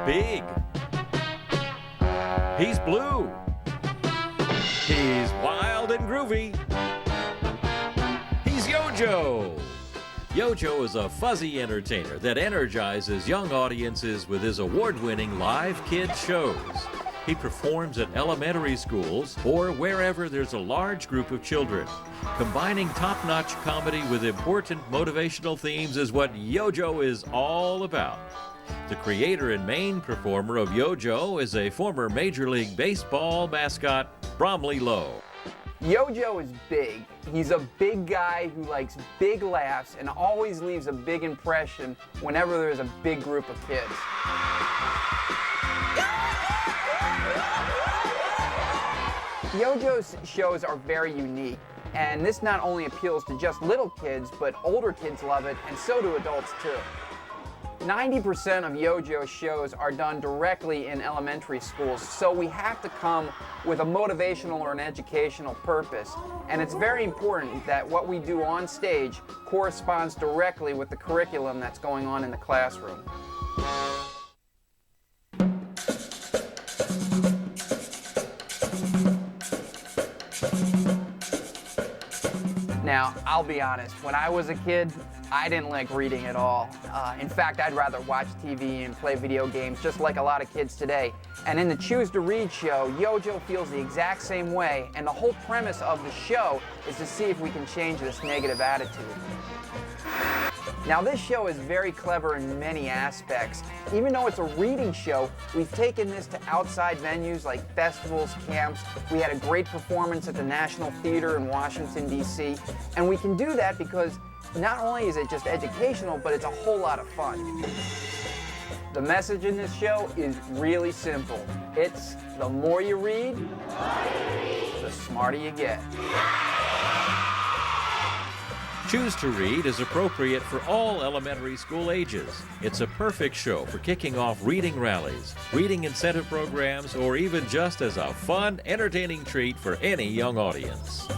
big. He's blue. He's wild and groovy. He's YoJo. YoJo is a fuzzy entertainer that energizes young audiences with his award-winning live kids shows. He performs at elementary schools or wherever there's a large group of children. Combining top-notch comedy with important motivational themes is what YoJo is all about. The creator and main performer of YoJo is a former Major League Baseball mascot, Bromley. YoJo is big. He's a big guy who likes big laughs and always leaves a big impression whenever there's a big group of kids. YoJo's shows are very unique, and this not only appeals to just little kids, but older kids love it, and so do adults too. 90% of YoJo's shows are done directly in elementary schools, so we have to come with a motivational or an educational purpose. And it's very important that what we do on stage corresponds directly with the curriculum that's going on in the classroom. Now, I'll be honest, when I was a kid, I didn't like reading at all. In fact, I'd rather watch TV and play video games, just like a lot of kids today. And in the Choose to Read show, YoJo feels the exact same way, and the whole premise of the show is to see if we can change this negative attitude. Now, this show is very clever in many aspects. Even though it's a reading show, we've taken this to outside venues like festivals, camps. We had a great performance at the National Theater in Washington, D.C. And we can do that because not only is it just educational, but it's a whole lot of fun. The message in this show is really simple. It's the more you read, the smarter you get. Choose to Read is appropriate for all elementary school ages. It's a perfect show for kicking off reading rallies, reading incentive programs, or even just as a fun, entertaining treat for any young audience.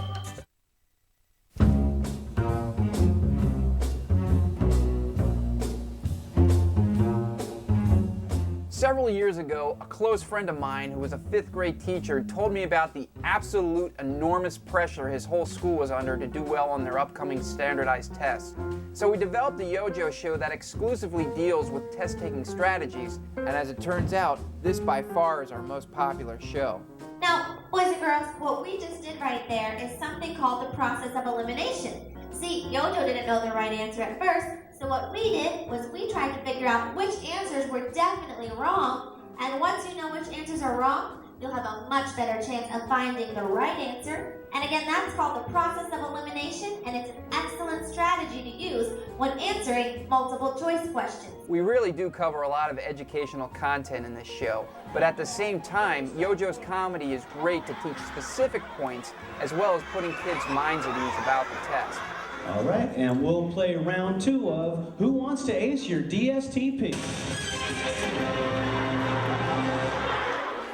Several years ago, a close friend of mine who was a 5th grade teacher told me about the absolute enormous pressure his whole school was under to do well on their upcoming standardized tests. So we developed a YoJo show that exclusively deals with test-taking strategies, and as it turns out, this by far is our most popular show. Now, boys and girls, what we just did right there is something called the process of elimination. See, YoJo didn't know the right answer at first, so what we did was we tried to figure out which answers were definitely wrong, and once you know which answers are wrong, you'll have a much better chance of finding the right answer. And again, that's called the process of elimination, and it's an excellent strategy to use when answering multiple choice questions. We really do cover a lot of educational content in this show, but at the same time, YoJo's comedy is great to teach specific points as well as putting kids' minds at ease about the test. All right, and we'll play round 2 of Who Wants to Ace Your DSTP?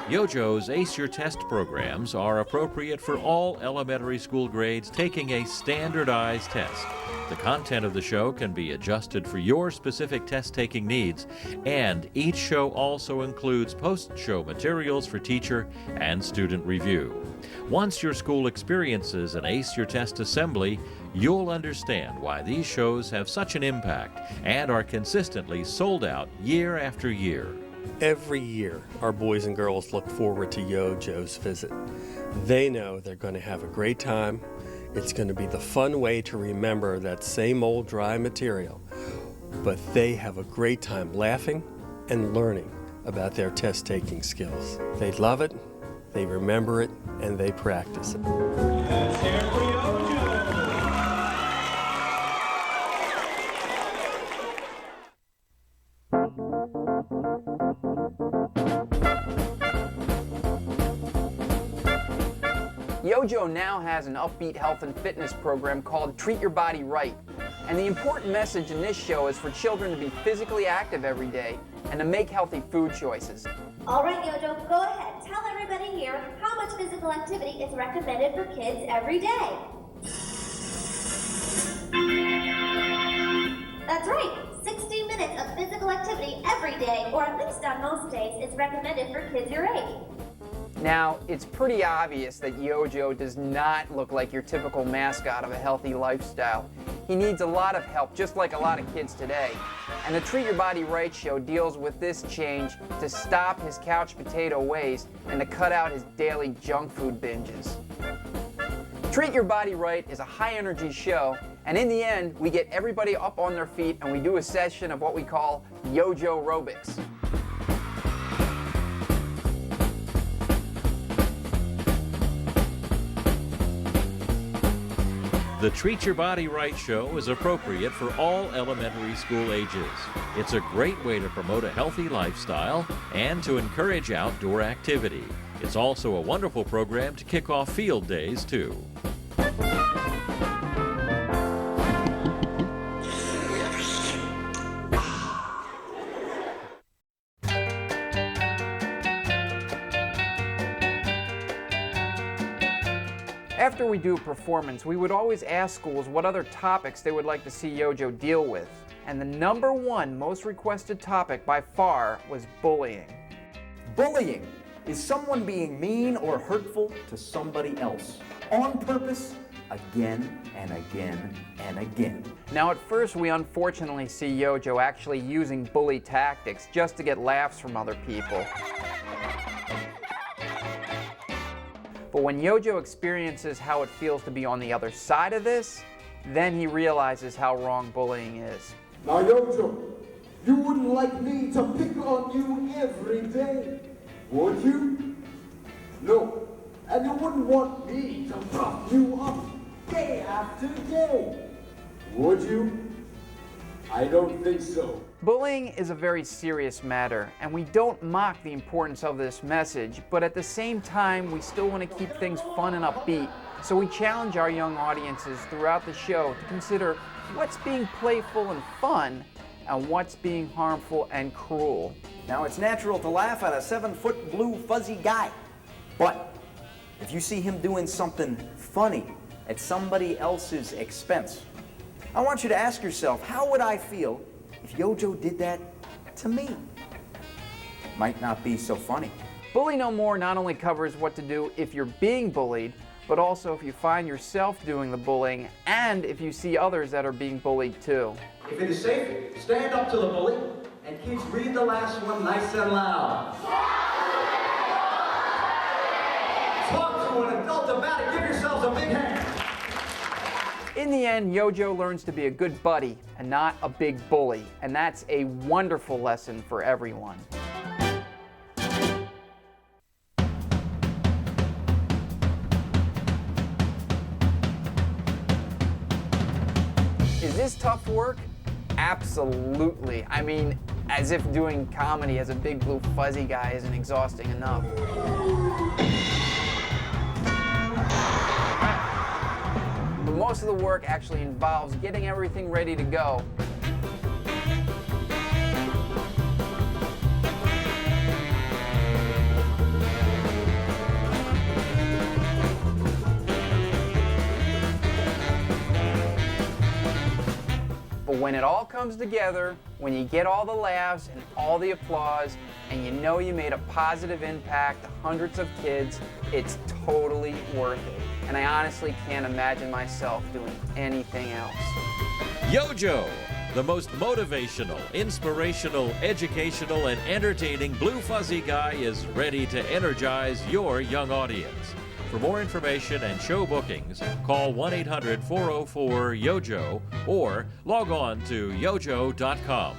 YoJo's Ace Your Test programs are appropriate for all elementary school grades taking a standardized test. The content of the show can be adjusted for your specific test-taking needs, and each show also includes post-show materials for teacher and student review. Once your school experiences an Ace Your Test assembly, you'll understand why these shows have such an impact and are consistently sold out year after year. Every year, our boys and girls look forward to YoJo's visit. They know they're going to have a great time. It's going to be the fun way to remember that same old dry material. But they have a great time laughing and learning about their test-taking skills. They love it, they remember it, and they practice it. Let's hear it for YoJo! YoJo now has an upbeat health and fitness program called Treat Your Body Right. And the important message in this show is for children to be physically active every day and to make healthy food choices. All right, YoJo, go ahead. Tell everybody here how much physical activity is recommended for kids every day. That's right, 60 minutes of physical activity listening every day, or at least on most days, is recommended for kids your age. Now, it's pretty obvious that YoJo does not look like your typical mascot of a healthy lifestyle. He needs a lot of help, just like a lot of kids today. And the Treat Your Body Right show deals with this change to stop his couch potato ways and to cut out his daily junk food binges. Treat Your Body Right is a high-energy show, and in the end, we get everybody up on their feet and we do a session of what we call YoJo aerobics. The Treat Your Body Right show is appropriate for all elementary school ages. It's a great way to promote a healthy lifestyle and to encourage outdoor activity. It's also a wonderful program to kick off field days, too. After we do a performance, we would always ask schools what other topics they would like to see YoJo deal with. And the #1 most requested topic by far was bullying. Bullying is someone being mean or hurtful to somebody else, on purpose, again and again and again. Now at first we unfortunately see YoJo actually using bully tactics just to get laughs from other people. But when YoJo experiences how it feels to be on the other side of this, then he realizes how wrong bullying is. Now YoJo, you wouldn't like me to pick on you every day, would you? No, and you wouldn't want me to rough you up day after day, would you? I don't think so. Bullying is a very serious matter, and we don't mock the importance of this message, but at the same time, we still want to keep things fun and upbeat. So we challenge our young audiences throughout the show to consider what's being playful and fun, and what's being harmful and cruel. Now it's natural to laugh at a 7-foot blue fuzzy guy, but if you see him doing something funny at somebody else's expense, I want you to ask yourself, how would I feel if YoJo did that to me? Might not be so funny. Bully No More not only covers what to do if you're being bullied, but also if you find yourself doing the bullying and if you see others that are being bullied too. If it is safe, stand up to the bully, and kids read the last one nice and loud. Talk to an adult about it, give yourselves a big hand. In the end, YoJo learns to be a good buddy and not a big bully, and that's a wonderful lesson for everyone. Is this tough work? Absolutely. I mean, as if doing comedy as a big blue fuzzy guy isn't exhausting enough. But most of the work actually involves getting everything ready to go. But when it all comes together, when you get all the laughs and all the applause, and you know you made a positive impact to hundreds of kids, it's totally worth it. And I honestly can't imagine myself doing anything else. YoJo, the most motivational, inspirational, educational, and entertaining blue fuzzy guy is ready to energize your young audience. For more information and show bookings, call 1-800-404-YoJo or log on to yojo.com.